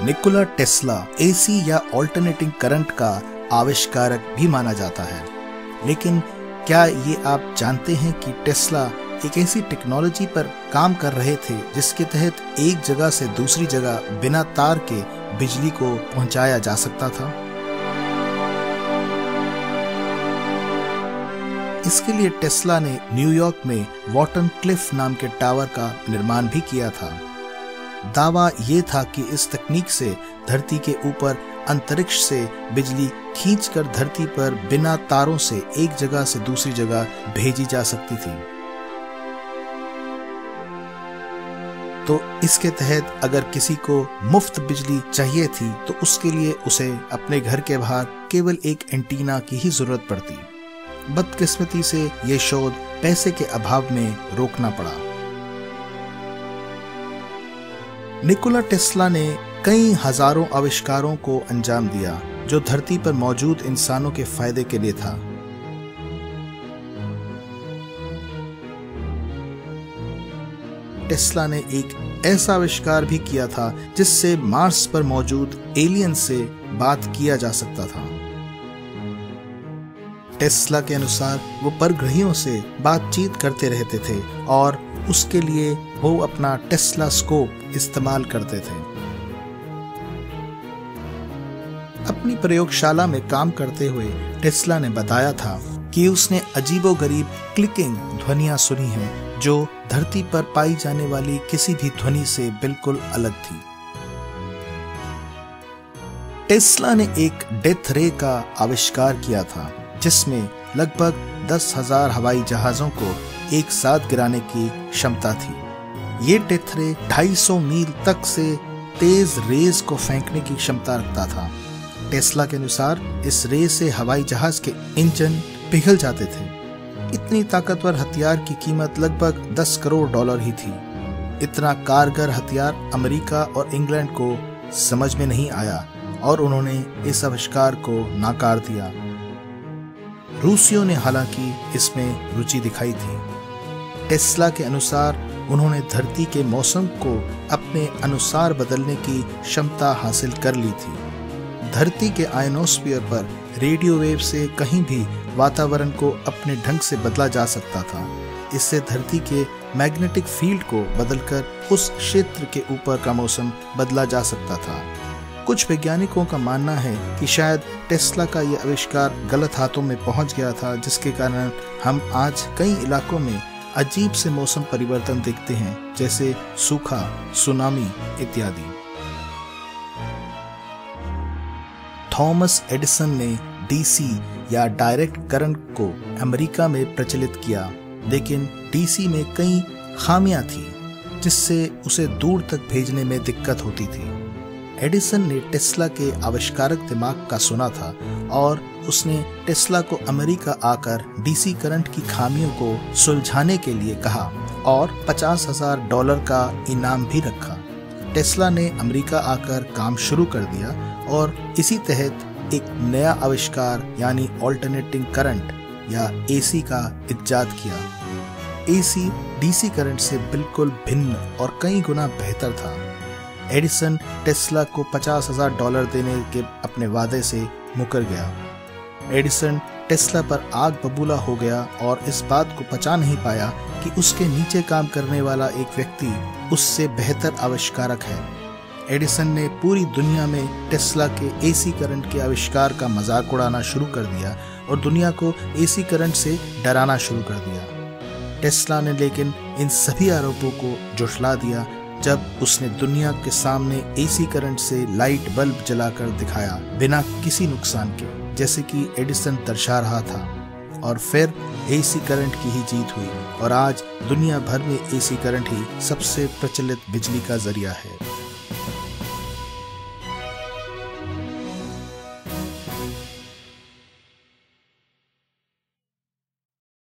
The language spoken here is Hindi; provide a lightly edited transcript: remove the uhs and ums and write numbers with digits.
निकोला टेस्ला एसी या ऑल्टरनेटिंग करंट का आविष्कारक भी माना जाता है। लेकिन क्या ये आप जानते हैं कि टेस्ला एक ऐसी टेक्नोलॉजी पर काम कर रहे थे जिसके तहत एक जगह से दूसरी जगह बिना तार के बिजली को पहुंचाया जा सकता था। इसके लिए टेस्ला ने न्यूयॉर्क में वॉटन क्लिफ नाम के टावर का निर्माण भी किया था। दावा ये था कि इस तकनीक से धरती के ऊपर अंतरिक्ष से बिजली खींचकर धरती पर बिना तारों से एक जगह से दूसरी जगह भेजी जा सकती थी। तो इसके तहत अगर किसी को मुफ्त बिजली चाहिए थी तो उसके लिए उसे अपने घर के बाहर केवल एक एंटीना की ही जरूरत पड़ती। बदकिस्मती से ये शोध पैसे के अभाव में रोकना पड़ा। निकोला टेस्ला ने कई हजारों आविष्कारों को अंजाम दिया जो धरती पर मौजूद इंसानों के फायदे के लिए था। टेस्ला ने एक ऐसा आविष्कार भी किया था जिससे मार्स पर मौजूद एलियन से बात किया जा सकता था। टेस्ला के अनुसार वो परग्रहियों से बातचीत करते रहते थे और उसके लिए वो अपना टेस्ला स्कोप इस्तेमाल करते थे। अपनी प्रयोगशाला में काम करते हुए टेस्ला ने बताया था कि उसने अजीबोगरीब क्लिकिंग ध्वनियां सुनी हैं जो धरती पर पाई जाने वाली किसी भी ध्वनि से बिल्कुल अलग थी। टेस्ला ने एक डेथ रे का आविष्कार किया था जिसमें लगभग 10,000 हवाई जहाजों को एक साथ गिराने की क्षमता थी। ये डेथ रे 250 मील तक से तेज रेज को फेंकने की क्षमता रखता था। टेस्ला के अनुसार इस रेस से हवाई जहाज के इंजन पिघल जाते थे। इतनी ताकतवर हथियार की कीमत लगभग $10 करोड़ ही थी। इतना कारगर हथियार अमेरिका और इंग्लैंड को समझ में नहीं आया और उन्होंने इस आविष्कार को नाकार दिया। रूसियों ने हालांकि इसमें रुचि दिखाई थी। टेस्ला के अनुसार उन्होंने धरती के मौसम को अपने अनुसार बदलने की क्षमता हासिल कर ली थी। धरती के आयनोस्फीयर पर रेडियो वेव से कहीं भी वातावरण को अपने ढंग से बदला जा सकता था। इससे धरती के मैग्नेटिक फील्ड को बदलकर उस क्षेत्र के ऊपर का मौसम बदला जा सकता था। कुछ वैज्ञानिकों का मानना है कि शायद टेस्ला का यह आविष्कार गलत हाथों में पहुंच गया था, जिसके कारण हम आज कई इलाकों में अजीब से मौसम परिवर्तन देखते हैं, जैसे सूखा, सुनामी इत्यादि। थॉमस एडिसन ने डीसी या डायरेक्ट करंट को अमेरिका में प्रचलित किया, लेकिन डीसी में कई खामियां थी जिससे उसे दूर तक भेजने में दिक्कत होती थी। एडिसन ने टेस्ला के आविष्कारक दिमाग का सुना था और उसने टेस्ला को अमेरिका आकर डीसी करंट की खामियों को सुलझाने के लिए कहा और $50,000 का इनाम भी रखा। टेस्ला ने अमेरिका आकर काम शुरू कर दिया और इसी तहत एक नया आविष्कार यानी ऑल्टरनेटिंग करंट या एसी का इजाद किया। एसी डीसी करंट से बिल्कुल भिन्न और कई गुना बेहतर था। एडिसन टेस्ला को $50,000 देने के अपने वादे से मुकर गया। एडिसन टेस्ला पर आग बबूला हो गया और इस बात को पचा नहीं पाया कि उसके नीचे काम करने वाला एक व्यक्ति उससे बेहतर आविष्कारक है। एडिसन ने पूरी दुनिया में टेस्ला के एसी करंट के आविष्कार का मजाक उड़ाना शुरू कर दिया और दुनिया को एसी करंट से डराना शुरू कर दिया। टेस्ला ने लेकिन इन सभी आरोपों को झुठला दिया जब उसने दुनिया के सामने एसी करंट से लाइट बल्ब जलाकर दिखाया बिना किसी नुकसान के, जैसे कि एडिसन दर्शा रहा था। और फिर एसी करंट की ही जीत हुई और आज दुनिया भर में एसी करंट ही सबसे प्रचलित बिजली का जरिया है।